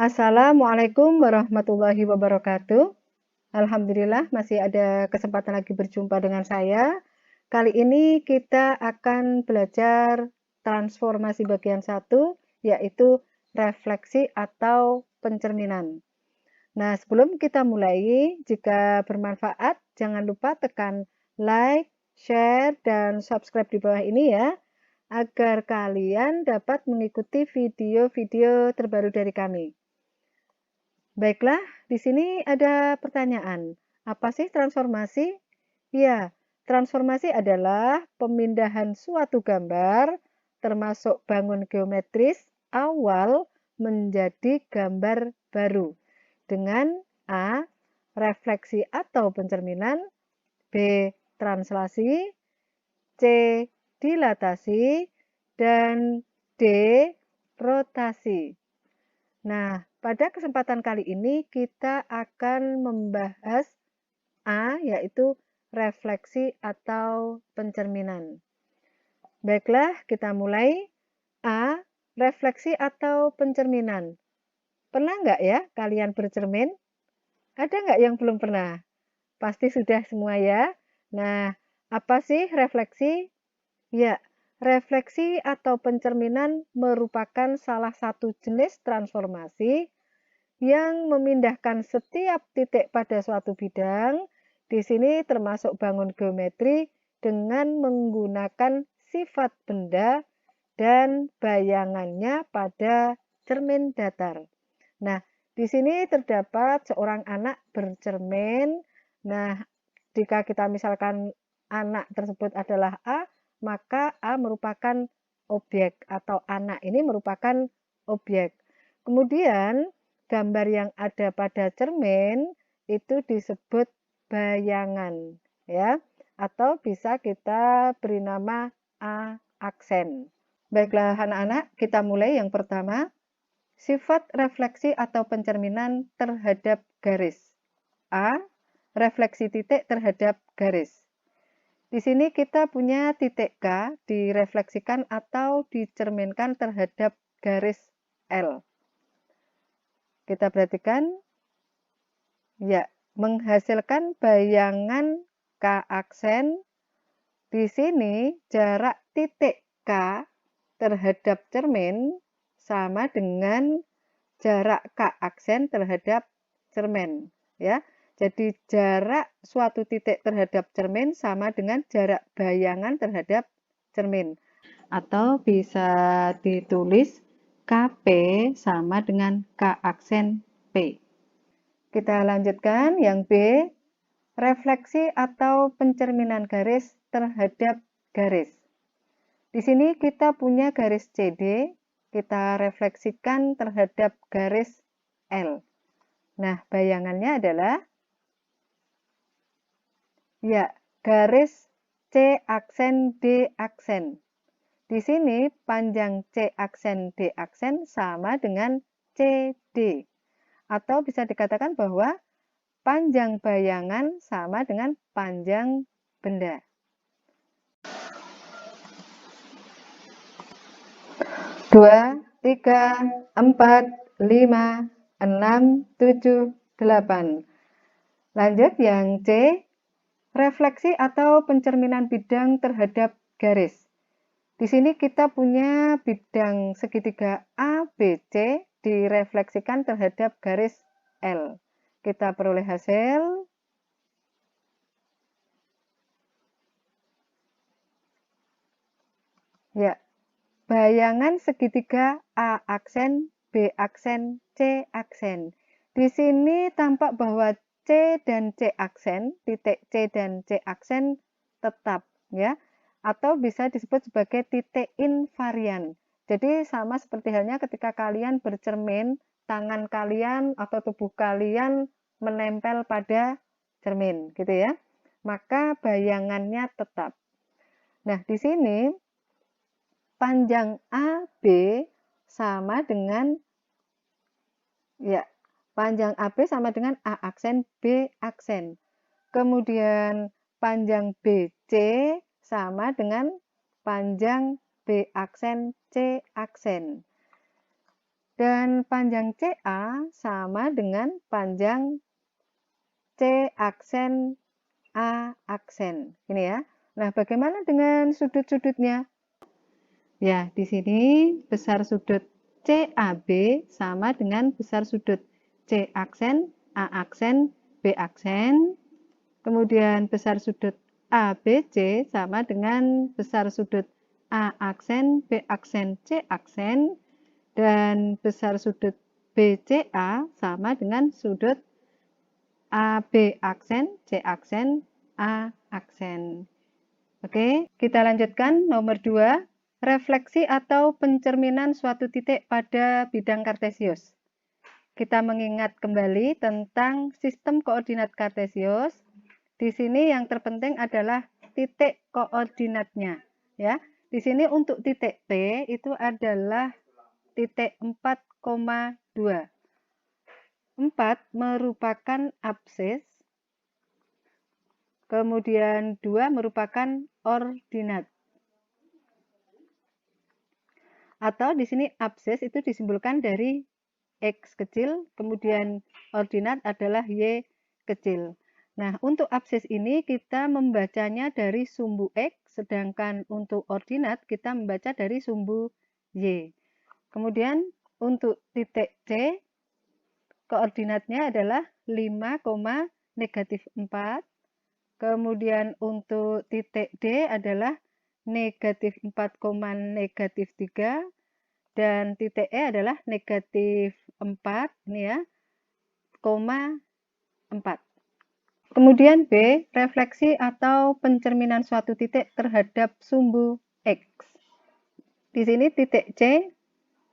Assalamualaikum warahmatullahi wabarakatuh. Alhamdulillah masih ada kesempatan lagi berjumpa dengan saya. Kali ini kita akan belajar transformasi bagian 1, yaitu refleksi atau pencerminan. Nah, sebelum kita mulai, jika bermanfaat, jangan lupa tekan like, share, dan subscribe di bawah ini ya, agar kalian dapat mengikuti video-video terbaru dari kami. Baiklah, di sini ada pertanyaan. Apa sih transformasi? Ya, transformasi adalah pemindahan suatu gambar, termasuk bangun geometris, awal menjadi gambar baru. Dengan A. Refleksi atau pencerminan, B. Translasi, C. Dilatasi, dan D. Rotasi. Nah, pada kesempatan kali ini kita akan membahas A, yaitu refleksi atau pencerminan. Baiklah, kita mulai. A, refleksi atau pencerminan. Pernah nggak ya kalian bercermin? Ada nggak yang belum pernah? Pasti sudah semua ya. Nah, apa sih refleksi? Ya, refleksi atau pencerminan merupakan salah satu jenis transformasi yang memindahkan setiap titik pada suatu bidang. Di sini termasuk bangun geometri dengan menggunakan sifat benda dan bayangannya pada cermin datar. Nah, di sini terdapat seorang anak bercermin. Nah, jika kita misalkan anak tersebut adalah A, maka A merupakan objek atau anak ini merupakan objek. Kemudian gambar yang ada pada cermin itu disebut bayangan ya, atau bisa kita beri nama A aksen. Baiklah anak-anak, kita mulai yang pertama. Sifat refleksi atau pencerminan terhadap garis. A. Refleksi titik terhadap garis. Di sini kita punya titik K direfleksikan atau dicerminkan terhadap garis L. Kita perhatikan, ya, menghasilkan bayangan K aksen. Di sini jarak titik K terhadap cermin sama dengan jarak K aksen terhadap cermin, ya. Jadi jarak suatu titik terhadap cermin sama dengan jarak bayangan terhadap cermin. Atau bisa ditulis KP sama dengan K aksen P. Kita lanjutkan yang B, refleksi atau pencerminan garis terhadap garis. Di sini kita punya garis CD, kita refleksikan terhadap garis L. Nah, bayangannya adalah ya, garis C aksen D aksen. Di sini panjang C aksen D aksen sama dengan CD. Atau bisa dikatakan bahwa panjang bayangan sama dengan panjang benda. 2, 3, 4, 5, 6, 7, 8. Lanjut yang C, refleksi atau pencerminan bidang terhadap garis. Di sini kita punya bidang segitiga ABC direfleksikan terhadap garis L. Kita peroleh hasil. Ya, bayangan segitiga A aksen, B aksen, C aksen. Di sini tampak bahwa C dan C aksen, titik C dan C aksen tetap ya, atau bisa disebut sebagai titik invarian. Jadi sama seperti halnya ketika kalian bercermin, tangan kalian atau tubuh kalian menempel pada cermin gitu ya. Maka bayangannya tetap. Nah, di sini panjang AB sama dengan ya, panjang AB sama dengan A aksen B aksen. Kemudian panjang BC sama dengan panjang B aksen C aksen. Dan panjang CA sama dengan panjang C aksen A aksen. Ini ya. Nah, bagaimana dengan sudut-sudutnya? Ya, di sini besar sudut CAB sama dengan besar sudut C aksen, A aksen, B aksen. Kemudian besar sudut ABC sama dengan besar sudut A aksen, B aksen, C aksen. Dan besar sudut BCA sama dengan sudut AB aksen, C aksen, A aksen. Oke, kita lanjutkan nomor 2. Refleksi atau pencerminan suatu titik pada bidang kartesius. Kita mengingat kembali tentang sistem koordinat kartesius. Di sini yang terpenting adalah titik koordinatnya. Ya, di sini untuk titik P itu adalah titik 4,2. 4 merupakan absis, kemudian 2 merupakan ordinat. Atau di sini absis itu disimbolkan dari X kecil, kemudian ordinat adalah Y kecil. Nah, untuk absis ini kita membacanya dari sumbu X, sedangkan untuk ordinat kita membaca dari sumbu Y. Kemudian untuk titik C, koordinatnya adalah 5, negatif 4. Kemudian untuk titik D adalah negatif 4, negatif 3. Dan titik E adalah negatif 4, ini ya, 4. Kemudian B, refleksi atau pencerminan suatu titik terhadap sumbu X. Di sini titik C,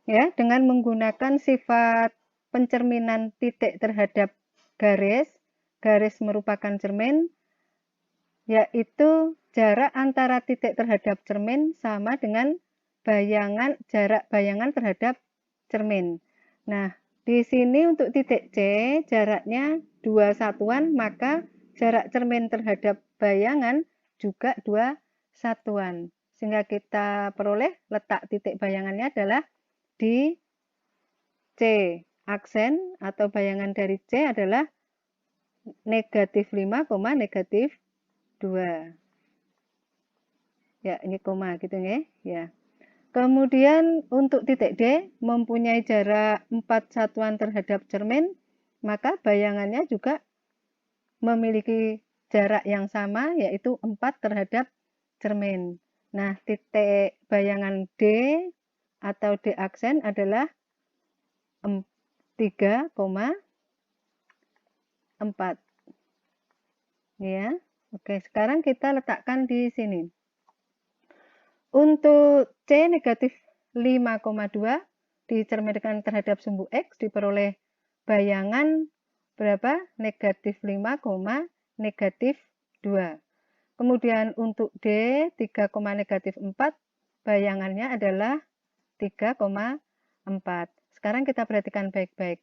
ya, dengan menggunakan sifat pencerminan titik terhadap garis, garis merupakan cermin, yaitu jarak antara titik terhadap cermin sama dengan jarak bayangan terhadap cermin. Nah, di sini untuk titik C, jaraknya 2 satuan, maka jarak cermin terhadap bayangan juga 2 satuan. Sehingga kita peroleh letak titik bayangannya adalah di C aksen atau bayangan dari C adalah negatif 5, negatif 2. Ya, ini koma gitu ya. Kemudian untuk titik D mempunyai jarak 4 satuan terhadap cermin, maka bayangannya juga memiliki jarak yang sama, yaitu 4 terhadap cermin. Nah, titik bayangan D atau D aksen adalah 3,4. Ya. Oke, sekarang kita letakkan di sini. Untuk C negatif 5,2 dicerminkan terhadap sumbu X diperoleh bayangan berapa? Negatif 5, negatif 2. Kemudian untuk D 3, negatif 4 bayangannya adalah 3,4. Sekarang kita perhatikan baik-baik.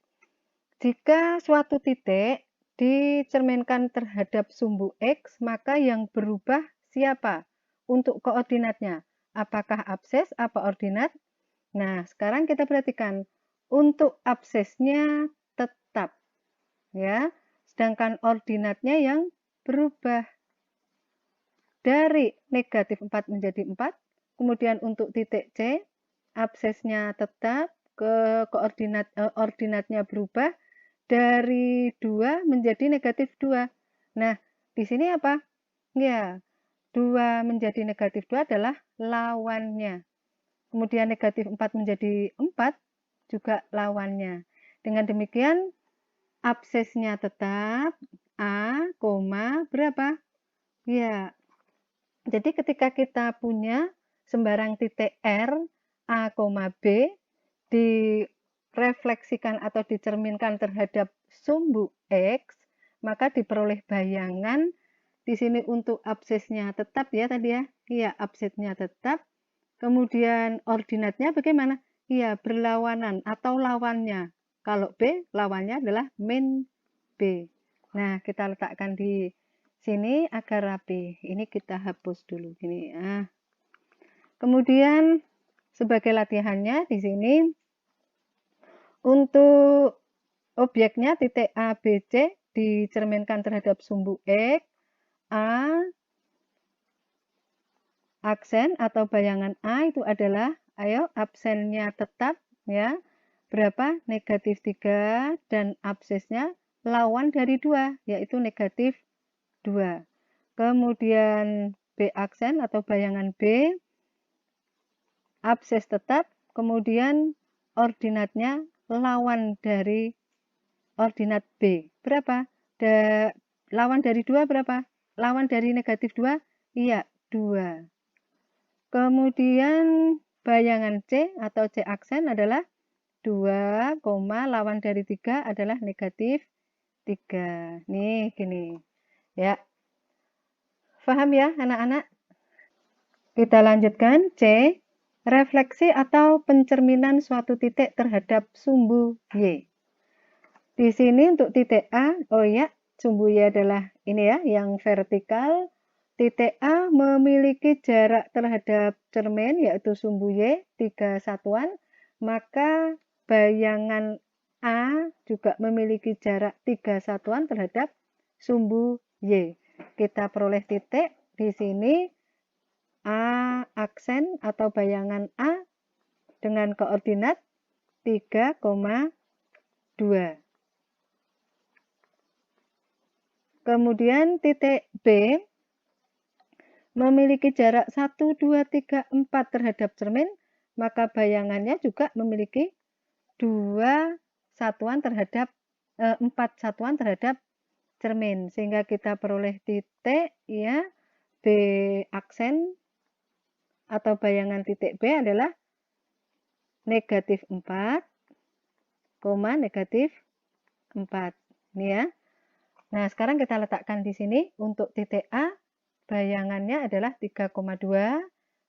Jika suatu titik dicerminkan terhadap sumbu X, maka yang berubah siapa? Untuk koordinatnya. Apakah abses, apa ordinat? Nah, sekarang kita perhatikan. Untuk absesnya tetap. Ya, sedangkan ordinatnya yang berubah. Dari negatif 4 menjadi 4. Kemudian untuk titik C, absesnya tetap, ordinatnya berubah. Dari 2 menjadi negatif 2. Nah, di sini apa? Ya, 2 menjadi negatif 2 adalah lawannya. Kemudian negatif 4 menjadi 4 juga lawannya. Dengan demikian, absesnya tetap A, berapa? Ya, jadi ketika kita punya sembarang titik R, A, B, direfleksikan atau dicerminkan terhadap sumbu X, maka diperoleh bayangan. Di sini untuk absesnya tetap ya tadi ya. Iya, absesnya tetap. Kemudian ordinatnya bagaimana? Iya, berlawanan atau lawannya. Kalau B, lawannya adalah min B. Nah, kita letakkan di sini agar rapi. Ini kita hapus dulu gini. Kemudian sebagai latihannya di sini Untuk objeknya titik A, B, C dicerminkan terhadap sumbu X, A, aksen atau bayangan A itu adalah, ayo absennya tetap ya, berapa? Negatif 3 dan absisnya lawan dari 2, yaitu negatif 2. Kemudian B aksen atau bayangan B, absis tetap, kemudian ordinatnya lawan dari ordinat B. Berapa? Lawan dari 2 berapa? Lawan dari negatif 2? Iya, 2. Kemudian bayangan C atau C aksen adalah 2, lawan dari 3 adalah negatif 3. Nih, gini. Ya. Paham ya, anak-anak? Kita lanjutkan. C. Refleksi atau pencerminan suatu titik terhadap sumbu Y. Di sini untuk titik A, oh ya, sumbu Y adalah ini ya, yang vertikal. Titik A memiliki jarak terhadap cermin, yaitu sumbu Y, 3 satuan. Maka bayangan A juga memiliki jarak 3 satuan terhadap sumbu Y. Kita peroleh titik di sini A aksen atau bayangan A dengan koordinat 3,2. Kemudian titik B memiliki jarak 1, 2, 3, 4 terhadap cermin, maka bayangannya juga memiliki 2 satuan terhadap 4 satuan terhadap cermin, sehingga kita peroleh titik ya B aksen atau bayangan titik B adalah negatif 4, negatif 4. Ini ya. Nah, sekarang kita letakkan di sini untuk titik A, bayangannya adalah 3,2,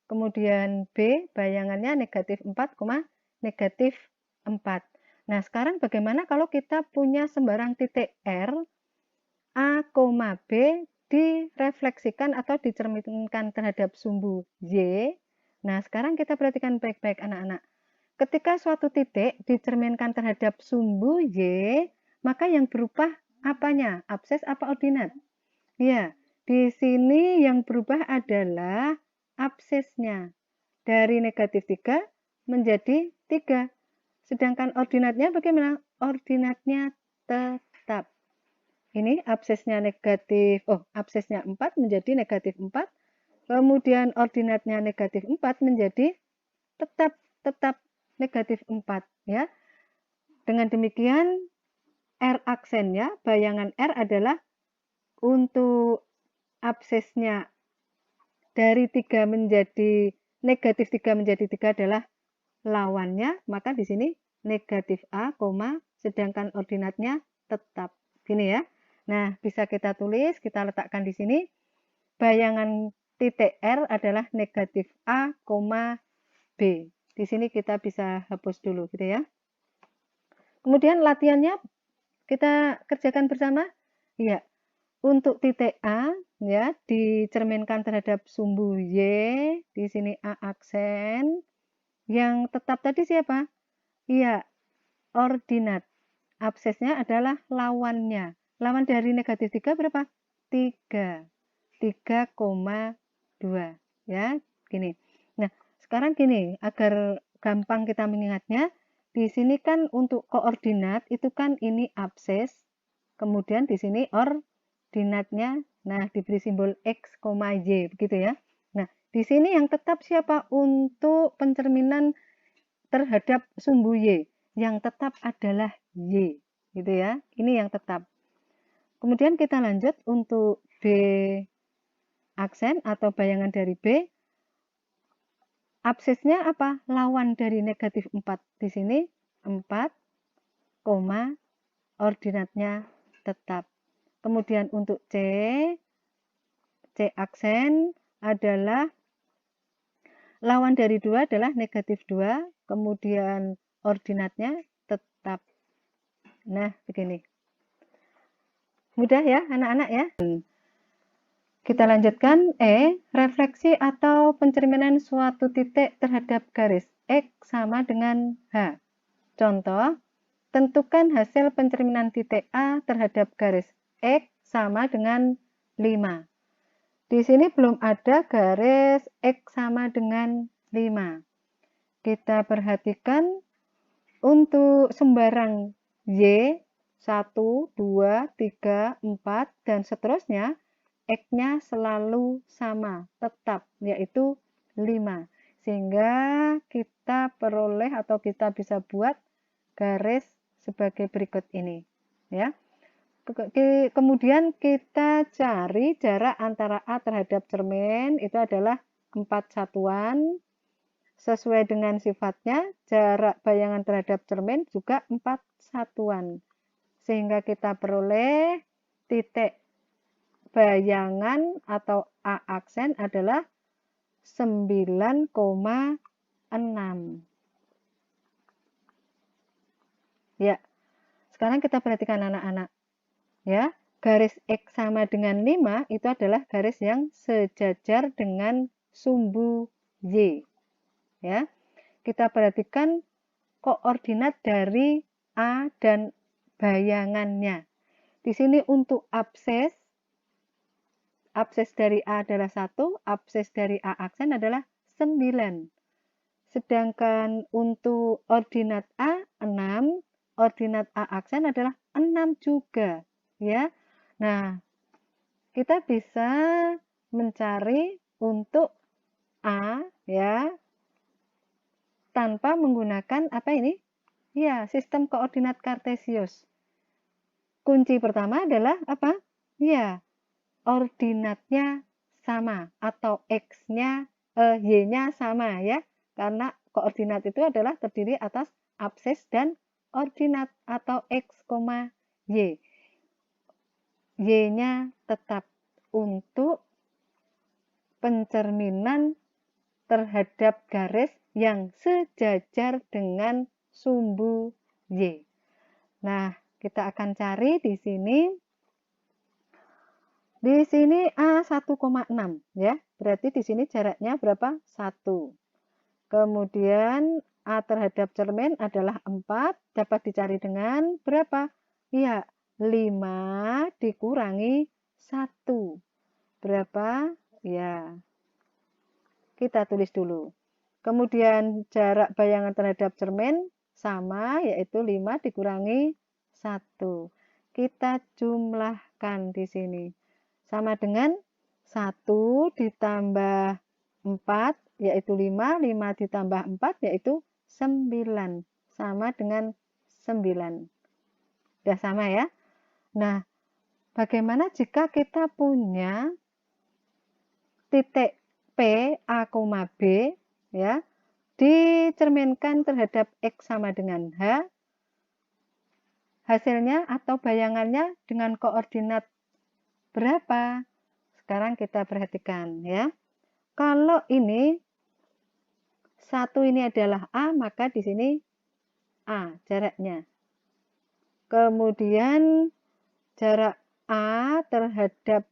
kemudian B, bayangannya negatif 4, negatif 4. Nah, sekarang bagaimana kalau kita punya sembarang titik R, A, B direfleksikan atau dicerminkan terhadap sumbu Y. Nah, sekarang kita perhatikan baik-baik anak-anak. Ketika suatu titik dicerminkan terhadap sumbu Y, maka yang berubah apanya? Absis apa ordinat? Ya, di sini yang berubah adalah absisnya. Dari negatif 3 menjadi 3. Sedangkan ordinatnya bagaimana? Ordinatnya tetap. Ini absisnya negatif, absisnya 4 menjadi negatif 4. Kemudian ordinatnya negatif 4 menjadi tetap negatif 4 ya. Dengan demikian R aksennya, bayangan R adalah untuk absisnya dari 3 menjadi negatif 3 menjadi 3 adalah lawannya, maka di sini negatif A, sedangkan ordinatnya tetap. Gini ya. Nah, bisa kita tulis, kita letakkan di sini. Bayangan titik R adalah negatif A, B. Di sini kita bisa hapus dulu gitu ya. Kemudian latihannya kita kerjakan bersama. Iya. Untuk titik A ya dicerminkan terhadap sumbu Y, di sini A aksen. Yang tetap tadi siapa? Iya, ordinat. Absisnya adalah lawannya. Lawan dari negatif 3 berapa? 3. 3,2 ya, gini. Nah, sekarang gini, agar gampang kita mengingatnya, di sini kan untuk koordinat itu kan ini absis, kemudian di sini ordinatnya, nah diberi simbol X, Y, begitu ya. Nah, di sini yang tetap siapa? Untuk pencerminan terhadap sumbu Y, yang tetap adalah Y, gitu ya. Ini yang tetap. Kemudian kita lanjut untuk B aksen atau bayangan dari B. Absisnya apa? Lawan dari negatif 4. Di sini 4, ordinatnya tetap. Kemudian untuk C aksen adalah lawan dari 2 adalah negatif 2, kemudian ordinatnya tetap. Nah, begini. Mudah ya anak-anak ya. Kita lanjutkan refleksi atau pencerminan suatu titik terhadap garis X sama dengan H. Contoh, tentukan hasil pencerminan titik A terhadap garis X sama dengan 5. Di sini belum ada garis X sama dengan 5. Kita perhatikan untuk sembarang Y, 1, 2, 3, 4, dan seterusnya, X-nya selalu sama, tetap, yaitu 5. Sehingga kita peroleh atau kita bisa buat garis sebagai berikut ini. Ya. Kemudian kita cari jarak antara A terhadap cermin, itu adalah 4 satuan. Sesuai dengan sifatnya, jarak bayangan terhadap cermin juga 4 satuan. Sehingga kita peroleh titik bayangan atau A aksen adalah 9,6. Ya, sekarang kita perhatikan anak-anak. Ya, garis X sama dengan 5 itu adalah garis yang sejajar dengan sumbu Y. Ya, kita perhatikan koordinat dari A dan bayangannya. Di sini untuk abses dari A adalah 1, abses dari A aksen adalah 9. Sedangkan untuk ordinat A 6, ordinat A aksen adalah 6 juga, ya. Nah, kita bisa mencari untuk A, ya, tanpa menggunakan apa ini? Ya, sistem koordinat kartesius. Kunci pertama adalah apa? Ya, ordinatnya sama atau X-nya, Y-nya sama ya. Karena koordinat itu adalah terdiri atas abses dan ordinat atau X, Y. Y-nya tetap untuk pencerminan terhadap garis yang sejajar dengan sumbu Y. Nah, kita akan cari di sini. Di sini A 1,6 ya. Berarti di sini jaraknya berapa? 1. Kemudian A terhadap cermin adalah 4, dapat dicari dengan berapa? Ya, 5 dikurangi 1. Berapa? Ya, kita tulis dulu. Kemudian jarak bayangan terhadap cermin sama, yaitu 5 dikurangi 1. Kita jumlahkan di sini. Sama dengan 1 ditambah 4, yaitu 5. 5 ditambah 4, yaitu 9. Sama dengan 9. Sudah sama ya? Nah, bagaimana jika kita punya titik P, A, B, ya, dicerminkan terhadap X sama dengan H, hasilnya atau bayangannya dengan koordinat berapa? Sekarang kita perhatikan ya. Kalau ini 1 ini adalah A, maka di sini A jaraknya. Kemudian jarak A terhadap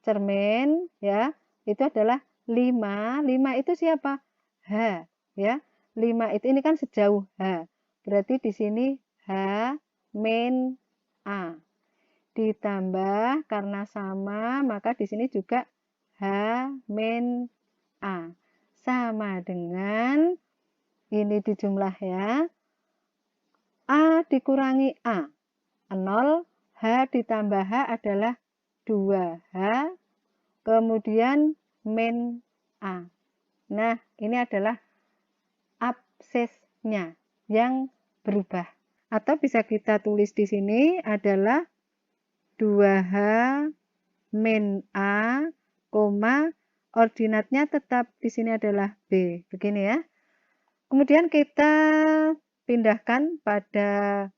cermin ya, itu adalah 5. 5 itu siapa? H ya. 5 itu ini kan sejauh H. Berarti di sini H min A. Ditambah karena sama, maka di sini juga H min A. Sama dengan ini dijumlah ya. A dikurangi A. 0. H ditambah H adalah 2H. Kemudian min A. Nah, ini adalah absesnya yang berubah. Atau bisa kita tulis di sini adalah 2H min A, ordinatnya tetap di sini adalah B. Begini ya. Kemudian kita pindahkan pada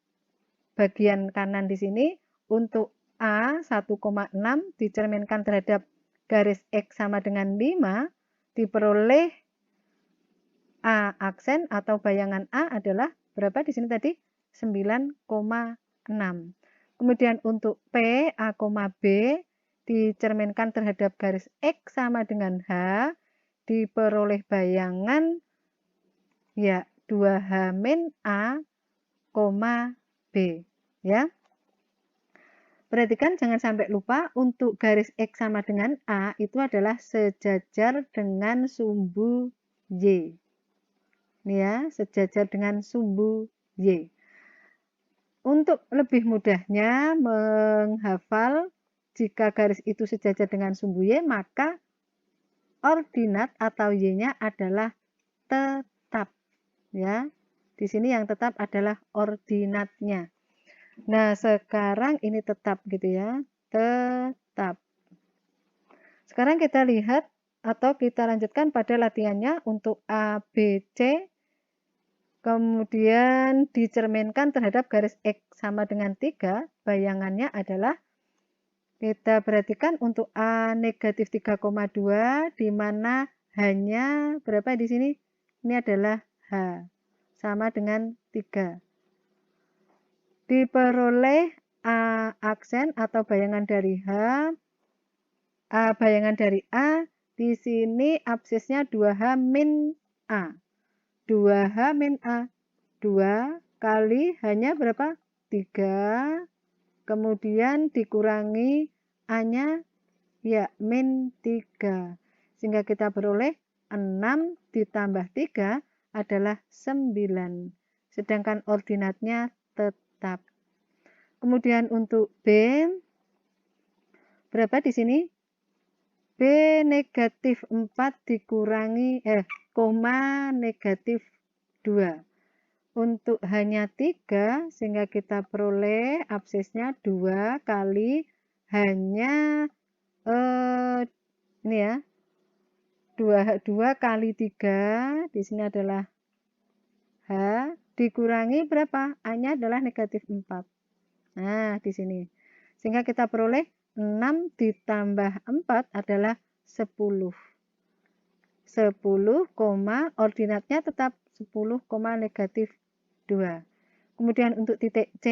bagian kanan di sini. Untuk A 1,6 dicerminkan terhadap garis X sama dengan 5, diperoleh A aksen atau bayangan A adalah berapa di sini tadi? 9,6. Kemudian untuk P, A, B dicerminkan terhadap garis X sama dengan H, diperoleh bayangan ya 2H min A, B. Ya. Perhatikan jangan sampai lupa untuk garis X sama dengan A itu adalah sejajar dengan sumbu Y. Ini ya, sejajar dengan sumbu Y. Untuk lebih mudahnya menghafal jika garis itu sejajar dengan sumbu Y, maka ordinat atau Y-nya adalah tetap. Ya. Di sini yang tetap adalah ordinatnya. Nah, sekarang ini tetap gitu ya, tetap. Sekarang kita lihat atau kita lanjutkan pada latihannya untuk A, B, C, kemudian dicerminkan terhadap garis X sama dengan 3, bayangannya adalah, kita perhatikan untuk A negatif 3,2, di mana hanya berapa di sini? Ini adalah H, sama dengan 3. Diperoleh A aksen atau bayangan dari H, bayangan dari A, di sini absisnya 2H min A. 2H min A, 2 kali hanya berapa? 3, kemudian dikurangi A-nya, ya min 3. Sehingga kita beroleh 6 ditambah 3 adalah 9. Sedangkan ordinatnya tetap. Kemudian untuk B, berapa di sini? B negatif 4 dikurangi, koma negatif 2. Untuk hanya 3, sehingga kita peroleh absisnya 2 kali hanya, ini ya, 2 kali 3, di sini adalah H, dikurangi berapa? A-nya adalah negatif 4. Nah, di sini. Sehingga kita peroleh 6 ditambah 4 adalah 10. 10, ordinatnya tetap 10, negatif 2. Kemudian untuk titik C,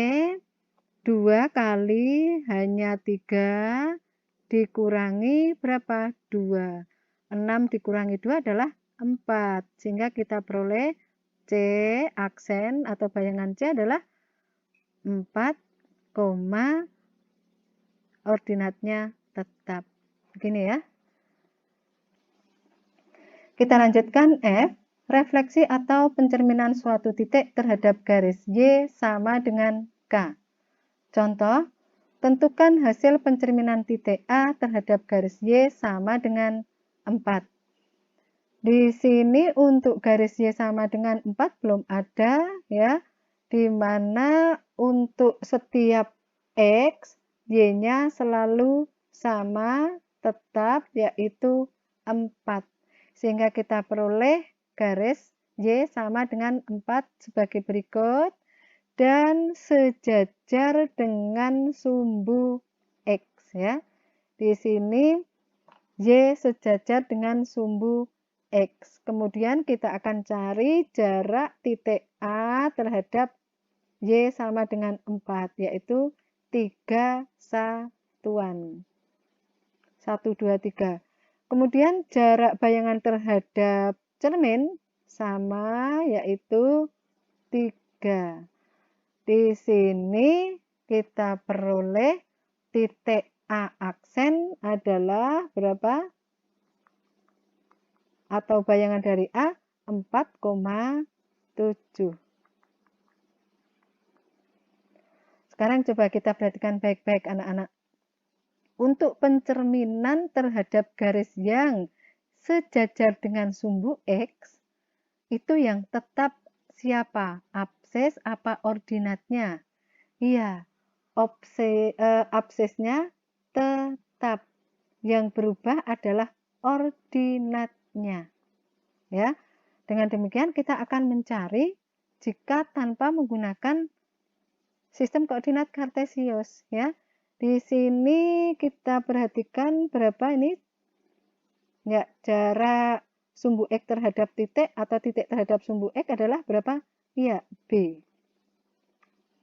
2 kali hanya 3 dikurangi berapa? 2. 6 dikurangi 2 adalah 4. Sehingga kita peroleh C aksen atau bayangan C adalah 4, ordinatnya tetap. Begini ya. Kita lanjutkan F. Refleksi atau pencerminan suatu titik terhadap garis Y sama dengan K. Contoh, tentukan hasil pencerminan titik A terhadap garis Y sama dengan 4. Di sini untuk garis Y sama dengan 4 belum ada ya. Di mana untuk setiap X, Y-nya selalu sama, tetap, yaitu 4. Sehingga kita peroleh garis Y sama dengan 4 sebagai berikut, dan sejajar dengan sumbu X. Ya. Di sini Y sejajar dengan sumbu X. Kemudian kita akan cari jarak titik A terhadap Y sama dengan 4, yaitu 3 satuan. 1, 2, 3. Kemudian jarak bayangan terhadap cermin sama, yaitu 3. Di sini kita peroleh titik A aksen adalah berapa? Atau bayangan dari A 4,7. Sekarang coba kita perhatikan baik-baik anak-anak. Untuk pencerminan terhadap garis yang sejajar dengan sumbu X, itu yang tetap siapa? Absis apa ordinatnya? Iya, absisnya tetap. Yang berubah adalah ordinatnya. Ya. Dengan demikian kita akan mencari jika tanpa menggunakan sistem koordinat kartesius ya. Di sini kita perhatikan berapa ini? Ya, jarak sumbu X terhadap titik atau titik terhadap sumbu X adalah berapa? Iya, B.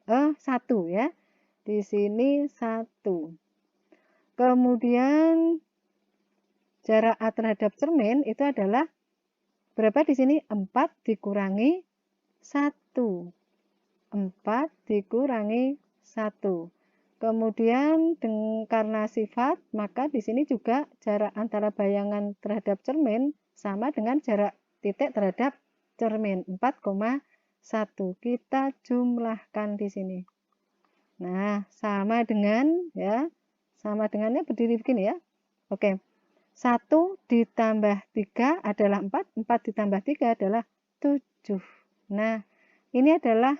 1 ya. Di sini 1. Kemudian jarak A terhadap cermin itu adalah berapa di sini? 4 dikurangi 1. 4 dikurangi 1. Kemudian karena sifat, maka di sini juga jarak antara bayangan terhadap cermin sama dengan jarak titik terhadap cermin 4,1. Kita jumlahkan di sini. Nah, sama dengan ya, sama dengannya berdiri begini ya. Oke. 1 ditambah 3 adalah 4, 4 ditambah 3 adalah 7. Nah, ini adalah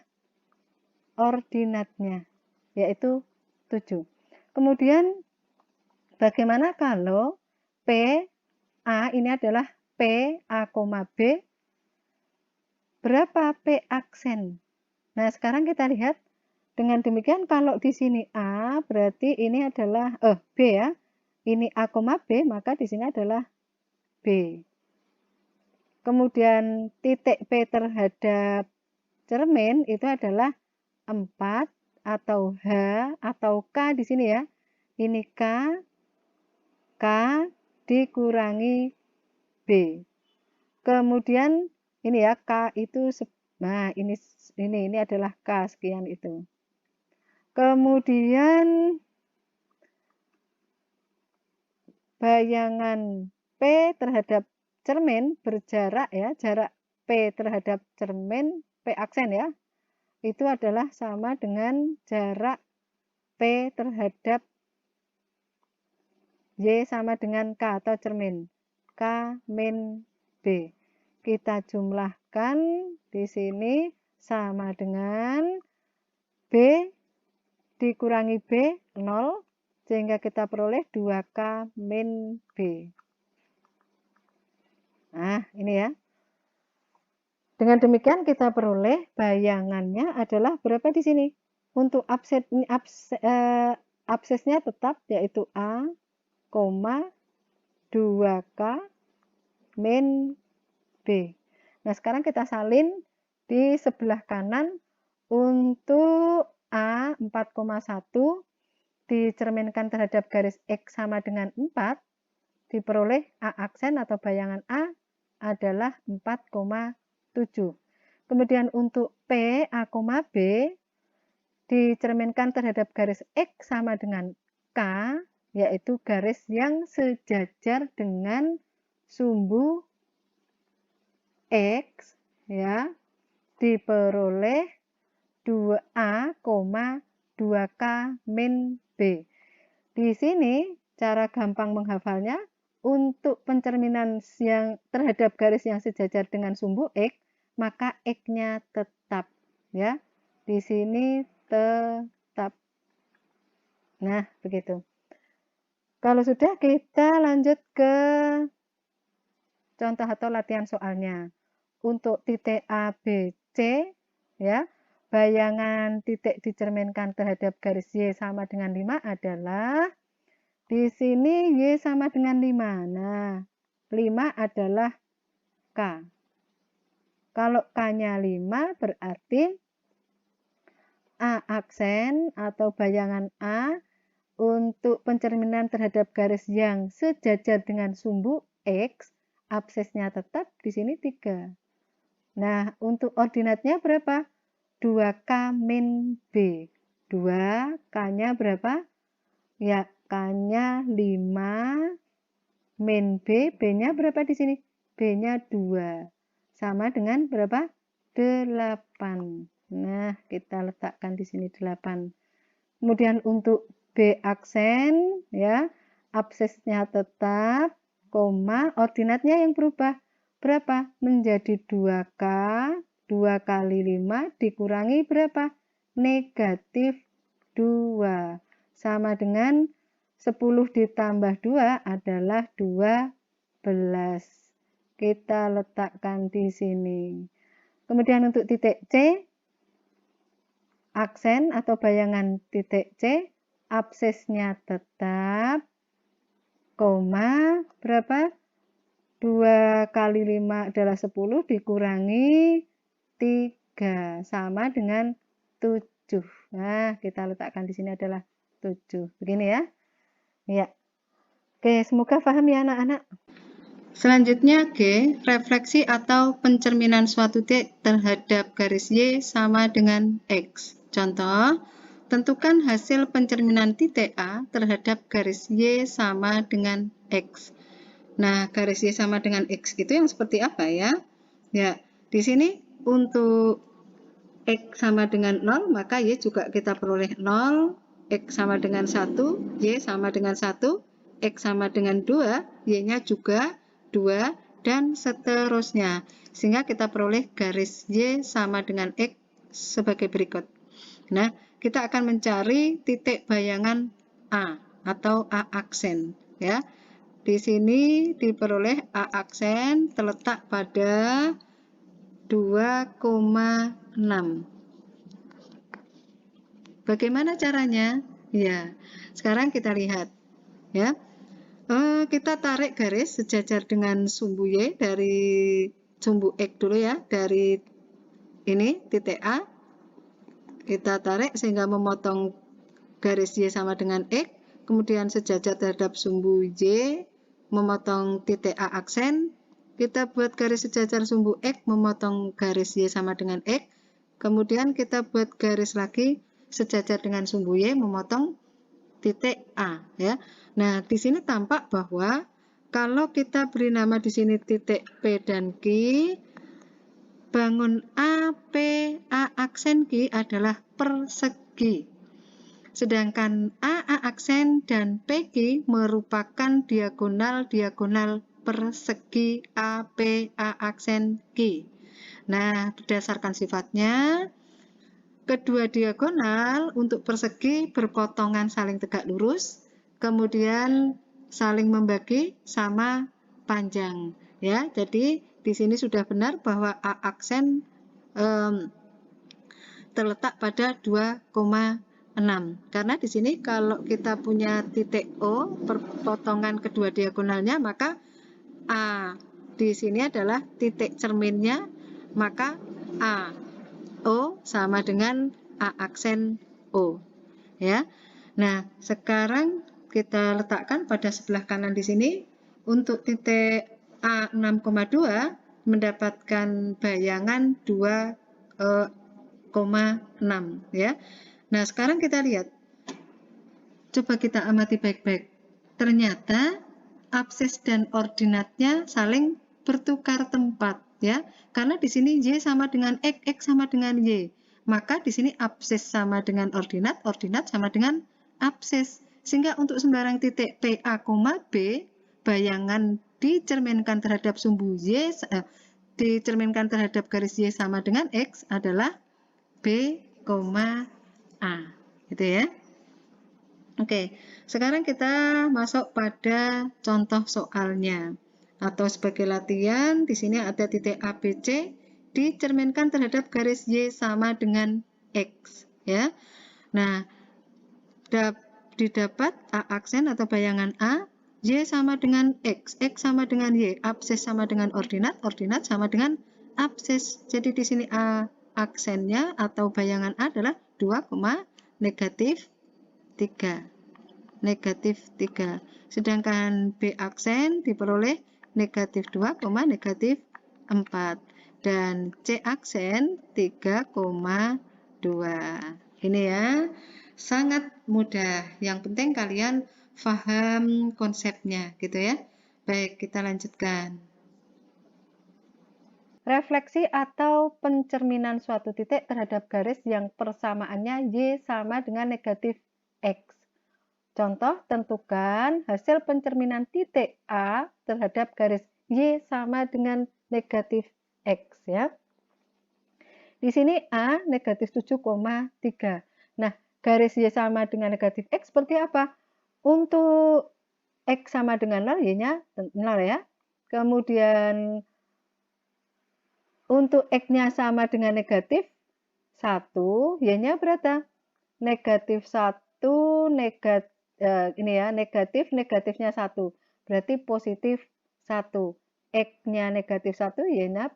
ordinatnya, yaitu 7. Kemudian, bagaimana kalau P, A ini adalah P, A, B, berapa P aksen? Nah, sekarang kita lihat, dengan demikian kalau di sini A, berarti ini adalah, B ya, ini A, B, maka di sini adalah B. Kemudian titik P terhadap cermin itu adalah 4 atau H atau K di sini ya. Ini K dikurangi B. Kemudian ini ya K itu, nah ini adalah K sekian itu. Kemudian bayangan P terhadap cermin berjarak ya, jarak P terhadap cermin, P aksen ya, itu adalah sama dengan jarak P terhadap Y sama dengan K atau cermin, K min B. Kita jumlahkan di sini sama dengan B dikurangi B 0, sehingga kita peroleh 2K min B. Nah, ini ya. Dengan demikian kita peroleh bayangannya adalah berapa di sini? Untuk absesnya tetap yaitu A, 2K min B. Nah, sekarang kita salin di sebelah kanan untuk A 4,1 dicerminkan terhadap garis X sama dengan 4, diperoleh A aksen atau bayangan A adalah 4,7. Kemudian untuk P, A, B dicerminkan terhadap garis X sama dengan K, yaitu garis yang sejajar dengan sumbu X, ya, diperoleh 2A, 2K min B. Di sini cara gampang menghafalnya, untuk pencerminan yang terhadap garis yang sejajar dengan sumbu X, maka X-nya tetap ya. Di sini tetap. Nah, begitu. Kalau sudah, kita lanjut ke contoh atau latihan soalnya. Untuk titik A, B, C ya. Bayangan titik dicerminkan terhadap garis Y sama dengan 5 adalah di sini Y sama dengan 5. Nah, 5 adalah K. Kalau K-nya 5 berarti A aksen atau bayangan A untuk pencerminan terhadap garis yang sejajar dengan sumbu X, absesnya tetap di sini 3. Nah, untuk ordinatnya berapa? 2K min B. 2, K-nya berapa? Ya, K-nya 5 min B, B-nya berapa di sini? B-nya 2. Sama dengan berapa? 8. Nah, kita letakkan di sini 8. Kemudian untuk B aksen, ya, absesnya tetap, koma, ordinatnya yang berubah. Berapa? Menjadi 2K, 2 kali 5 dikurangi berapa? Negatif 2. Sama dengan 10 ditambah 2 adalah 12. Kita letakkan di sini. Kemudian untuk titik C, aksen atau bayangan titik C, absesnya tetap, koma, berapa? 2 kali 5 adalah 10 dikurangi 3 sama dengan 7. Nah, kita letakkan di sini adalah 7. Begini ya. Ya. Oke, semoga paham ya anak-anak. Selanjutnya G, refleksi atau pencerminan suatu titik terhadap garis Y sama dengan X. Contoh, tentukan hasil pencerminan titik A terhadap garis Y sama dengan X. Nah, garis Y sama dengan X itu yang seperti apa ya? Ya, di sini untuk X sama dengan 0, maka Y juga kita peroleh 0, X sama dengan 1, Y sama dengan 1, X sama dengan 2, Y-nya juga 2, dan seterusnya. Sehingga kita peroleh garis Y sama dengan X sebagai berikut. Nah, kita akan mencari titik bayangan A atau A aksen. Ya, di sini diperoleh A aksen terletak pada 2,6. Bagaimana caranya? Ya, sekarang kita lihat. Ya, kita tarik garis sejajar dengan sumbu Y dari sumbu X dulu ya, dari ini titik A. Kita tarik sehingga memotong garis Y sama dengan X, kemudian sejajar terhadap sumbu Y, memotong titik A aksen. Kita buat garis sejajar sumbu X, memotong garis Y sama dengan X. Kemudian kita buat garis lagi sejajar dengan sumbu Y, memotong titik A ya. Nah, di sini tampak bahwa kalau kita beri nama di sini titik P dan Q, bangun AP A aksen Q adalah persegi. Sedangkan AA aksen dan PQ merupakan diagonal-diagonal persegi APA aksen Q. Nah, berdasarkan sifatnya, kedua diagonal untuk persegi berpotongan saling tegak lurus, kemudian saling membagi sama panjang. Ya, jadi di sini sudah benar bahwa A aksen terletak pada 2,6. Karena di sini kalau kita punya titik O, perpotongan kedua diagonalnya, maka A di sini adalah titik cerminnya, maka A O sama dengan A aksen O. Ya. Nah, sekarang kita letakkan pada sebelah kanan di sini. Untuk titik A 6,2 mendapatkan bayangan 2,6 ya. Nah, sekarang kita lihat. Coba kita amati baik-baik. Ternyata absis dan ordinatnya saling bertukar tempat ya. Karena di sini Y sama dengan X, X sama dengan Y. Maka di sini absis sama dengan ordinat, ordinat sama dengan absis. Sehingga untuk sembarang titik PA, B, bayangan dicerminkan terhadap sumbu Y, dicerminkan terhadap garis Y sama dengan X adalah B, A. Gitu ya. Oke, sekarang kita masuk pada contoh soalnya. Atau sebagai latihan, di sini ada titik ABC dicerminkan terhadap garis Y sama dengan X. Ya. Nah, didapat A aksen atau bayangan A, Y sama dengan X sama dengan Y, absis sama dengan ordinat, ordinat sama dengan absis. Jadi di sini A aksennya atau bayangan A adalah 2, negatif 3. Negatif 3. Sedangkan B aksen diperoleh negatif 2, negatif 4. Dan C aksen 3,2. Ini ya, sangat mudah. Yang penting kalian paham konsepnya gitu ya. Baik, kita lanjutkan. Refleksi atau pencerminan suatu titik terhadap garis yang persamaannya Y sama dengan negatif X. Contoh, tentukan hasil pencerminan titik A terhadap garis Y sama dengan negatif X ya. Di sini A negatif 7,3. Nah, garis Y sama dengan negatif X seperti apa? Untuk X sama dengan 0, Y-nya 0 ya. Kemudian untuk X-nya sama dengan negatif 1, Y-nya berapa? Negatif 1, ini ya, negatif, negatifnya 1. Berarti positif 1. X-nya negatif 1, Y-nya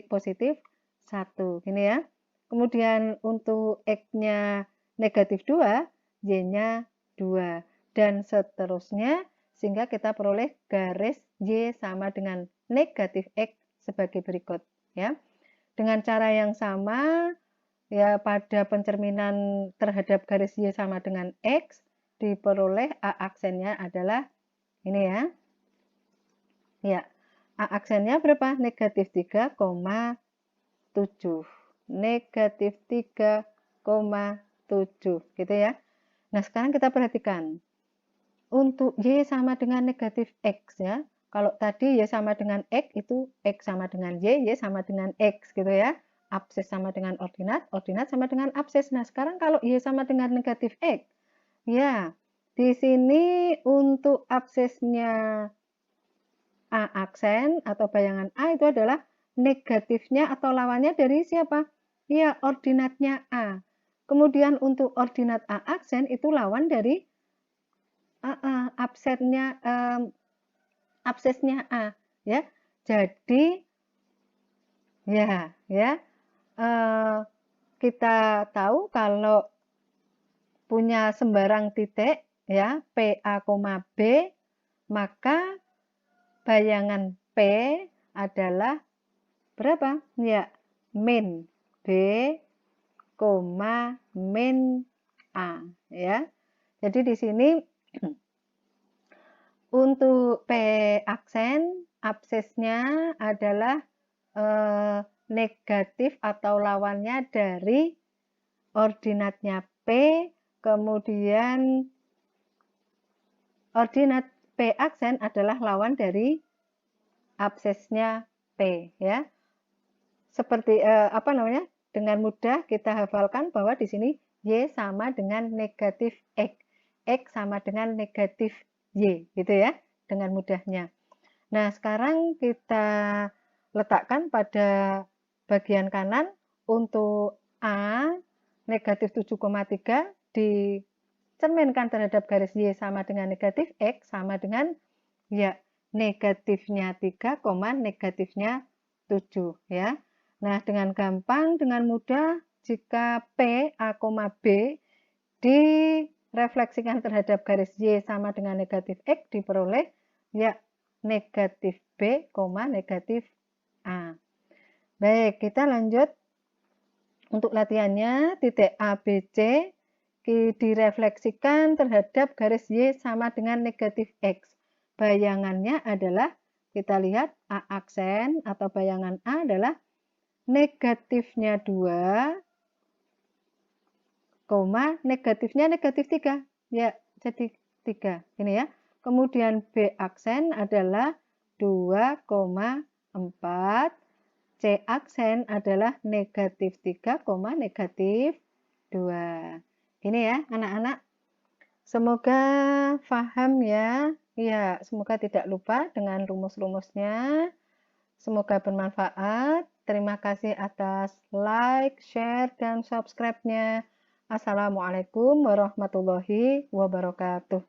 positif 1. Gini ya. Kemudian untuk X-nya negatif 2, Y-nya 2. Dan seterusnya sehingga kita peroleh garis Y sama dengan negatif X sebagai berikut. Ya. Dengan cara yang sama, ya pada pencerminan terhadap garis Y sama dengan X, diperoleh A aksennya adalah ini ya. Ya, A aksennya berapa? Negatif 3,7. Negatif 3,7 gitu ya. Nah, sekarang kita perhatikan. Untuk Y sama dengan negatif X ya. Kalau tadi Y sama dengan X itu X sama dengan Y sama dengan X gitu ya. Abses sama dengan ordinat, ordinat sama dengan abses. Nah, sekarang kalau Y sama dengan negatif X, ya, di sini untuk absesnya A aksen atau bayangan A itu adalah negatifnya atau lawannya dari siapa? Ya, ordinatnya A. Kemudian untuk ordinat A aksen itu lawan dari absennya absesnya A ya. Jadi ya kita tahu kalau punya sembarang titik ya PA, B, maka bayangan P adalah berapa? Ya, min B, min A ya. Jadi di sini untuk P aksen absesnya adalah negatif atau lawannya dari ordinatnya P, kemudian ordinat P aksen adalah lawan dari absesnya P ya. Seperti apa namanya? Dengan mudah kita hafalkan bahwa di sini Y sama dengan negatif X. X sama dengan negatif Y gitu ya, dengan mudahnya. Nah, sekarang kita letakkan pada bagian kanan untuk A negatif 7,3 dicerminkan terhadap garis Y sama dengan negatif X sama dengan ya negatifnya 3, negatifnya 7 ya. Nah, dengan gampang, dengan mudah jika P, A, B direfleksikan terhadap garis Y sama dengan negatif X diperoleh ya negatif B, negatif A. Baik, kita lanjut. Untuk latihannya, titik A, B, C direfleksikan terhadap garis Y sama dengan negatif X. Bayangannya adalah, kita lihat A aksen atau bayangan A adalah negatifnya 2, negatifnya negatif 3. Ya, jadi 3. Ini ya. Kemudian B aksen adalah 2,4. C aksen adalah negatif 3, negatif 2. Ini ya anak-anak. Semoga paham ya. Ya, semoga tidak lupa dengan rumus-rumusnya. Semoga bermanfaat. Terima kasih atas like, share, dan subscribe-nya. Assalamualaikum warahmatullahi wabarakatuh.